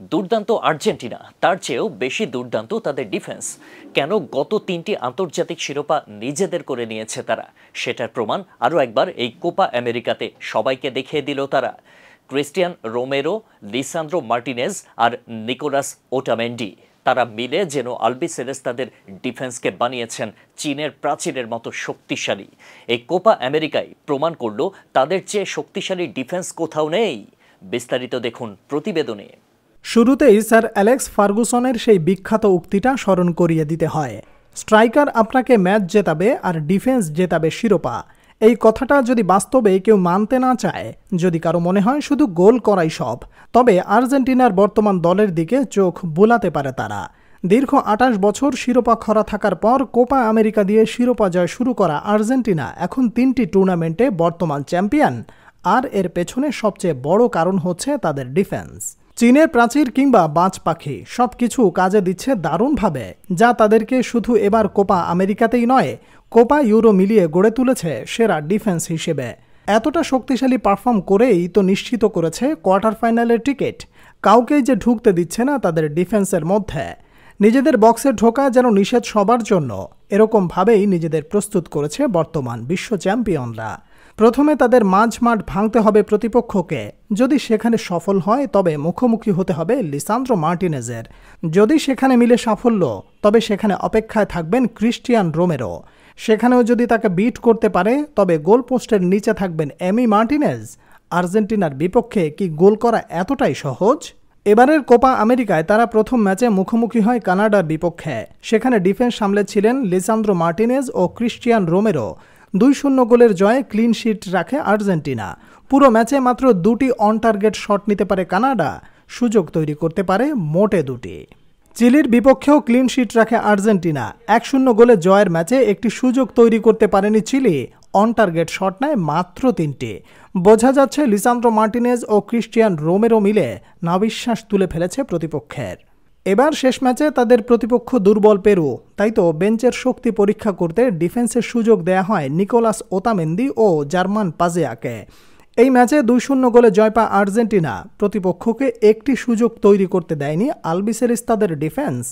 দুর্দান্ত আর্জেন্টিনা, তার চেয়েও বেশি দুর্দান্ত তাদের ডিফেন্স। কেন গত ৩টি আন্তর্জাতিক শিরোপা নিজেদের করে নিয়েছে তারা, সেটার প্রমাণ আরও একবার এই কোপা আমেরিকাতে সবাইকে দেখিয়ে দিল তারা। ক্রিস্টিয়ান রোমেরো, লিসান্দ্রো মার্টিনেজ আর নিকোলাস ওটামেন্ডি, তারা মিলে যেন আলবিসেলেস্তাদের ডিফেন্সকে বানিয়েছেন চীনের প্রাচীরের মতো শক্তিশালী। এই কোপা আমেরিকায় প্রমাণ করল তাদের চেয়ে শক্তিশালী ডিফেন্স কোথাও নেই। বিস্তারিত দেখুন প্রতিবেদনে। শুরুতেই স্যার অ্যালেক্স ফার্গুসনের সেই বিখ্যাত উক্তিটা স্মরণ করিয়ে দিতে হয়, স্ট্রাইকার আপনাকে ম্যাচ জেতাবে আর ডিফেন্স জেতাবে শিরোপা। এই কথাটা যদি বাস্তবে কেউ মানতে না চায়, যদি কারো মনে হয় শুধু গোল করাই সব, তবে আর্জেন্টিনার বর্তমান দলের দিকে চোখ বুলাতে পারে তারা। দীর্ঘ ২৮ বছর শিরোপা খরা থাকার পর কোপা আমেরিকা দিয়ে শিরোপা জয় শুরু করা আর্জেন্টিনা এখন ৩টি টুর্নামেন্টে বর্তমান চ্যাম্পিয়ন। আর এর পেছনে সবচেয়ে বড় কারণ হচ্ছে তাদের ডিফেন্স। চীনের প্রাচীর কিংবা বাজ পাখি সবকিছু কাজে দিচ্ছে দারুণভাবে, যা তাদেরকে শুধু এবার কোপা আমেরিকাতেই নয়, কোপা ইউরো মিলিয়ে গড়ে তুলেছে সেরা ডিফেন্স হিসেবে। এতটা শক্তিশালী পারফর্ম করেই তো নিশ্চিত করেছে কোয়ার্টার ফাইনালের টিকিট। কাউকেই যে ঢুকতে দিচ্ছে না তাদের ডিফেন্সের মধ্যে। নিজেদের বক্সে ঢোকা যেন নিষেধ সবার জন্য, এরকমভাবেই নিজেদের প্রস্তুত করেছে বর্তমান বিশ্ব চ্যাম্পিয়নরা। প্রথমে তাদের মাঝমাঠ ভাঙতে হবে প্রতিপক্ষকে। যদি সেখানে সফল হয় তবে মুখোমুখি হতে হবে লিসান্দ্রো মার্টিনেজের। যদি সেখানে মিলে সাফল্য, তবে সেখানে অপেক্ষায় থাকবেন ক্রিস্টিয়ান রোমেরো। সেখানেও যদি তাকে বিট করতে পারে তবে গোলপোস্টের নিচে থাকবেন এমি মার্টিনেজ। আর্জেন্টিনার বিপক্ষে কি গোল করা এতটাই সহজ? এবারের কোপা আমেরিকায় তারা প্রথম ম্যাচে মুখোমুখি হয় কানাডার বিপক্ষে। সেখানে ডিফেন্স সামলেছিলেন লিসান্দ্রো মার্টিনেজ ও ক্রিস্টিয়ান রোমেরো। ২-০ গোলের জয়ে ক্লিন শিট রাখে আর্জেন্টিনা। পুরো ম্যাচে মাত্র ২টি অন টার্গেট শট নিতে পারে কানাডা, সুযোগ তৈরি করতে পারে মোটে ২টি। চিলির বিপক্ষেও ক্লিন শিট রাখে আর্জেন্টিনা। ১-০ গোলে জয়ের ম্যাচে একটি সুযোগ তৈরি করতে পারেনি চিলি, অন টার্গেট শট নেয় মাত্র ৩টি। বোঝা যাচ্ছে লিসান্দ্রো মার্টিনেজ ও ক্রিস্টিয়ান রোমেরো মিলে নাবিশ্বাস তুলে ফেলেছে প্রতিপক্ষের। এবার শেষ ম্যাচে তাদের প্রতিপক্ষ দুর্বল পেরু, তাই তো বেঞ্চের শক্তি পরীক্ষা করতে ডিফেন্সের সুযোগ দেয়া হয় নিকোলাস ওতামেন্দি ও জার্মান পাজেয়াকে। এই ম্যাচে ২-০ গোলে জয় পায় আর্জেন্টিনা। প্রতিপক্ষকে একটি সুযোগ তৈরি করতে দেয়নি আলবিসেলেস্তাদের ডিফেন্স।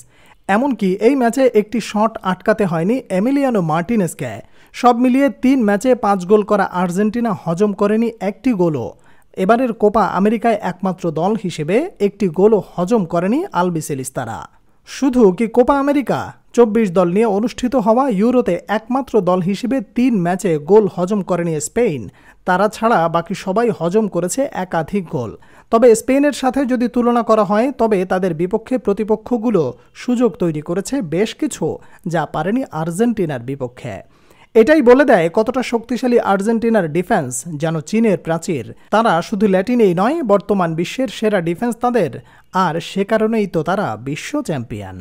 এমনকি এই ম্যাচে একটি শট আটকাতে হয়নি এমিলিয়ানো মার্টিনেজকে। সব মিলিয়ে ৩ ম্যাচে ৫ গোল করা আর্জেন্টিনা হজম করেনি একটি গোলও। এবারের কোপা আমেরিকায় একমাত্র দল হিসেবে একটি গোলও হজম করেনি আলবিসেলিস্তারা। শুধু কি কোপা আমেরিকা, ২৪ দল নিয়ে অনুষ্ঠিত হওয়া ইউরোতে একমাত্র দল হিসেবে ৩ ম্যাচে গোল হজম করেনি স্পেন। তারা ছাড়া বাকি সবাই হজম করেছে একাধিক গোল। তবে স্পেনের সাথে যদি তুলনা করা হয় তবে তাদের বিপক্ষে প্রতিপক্ষগুলো সুযোগ তৈরি করেছে বেশ কিছু, যা পারেনি আর্জেন্টিনার বিপক্ষে। এটাই বলে দেয় কতটা শক্তিশালী আর্জেন্টিনার ডিফেন্স, যেন চীনের প্রাচীর। তারা শুধু ল্যাটিনেই নয়, বর্তমান বিশ্বের সেরা ডিফেন্স তাদের, আর সে কারণেই তো তারা বিশ্ব চ্যাম্পিয়ন।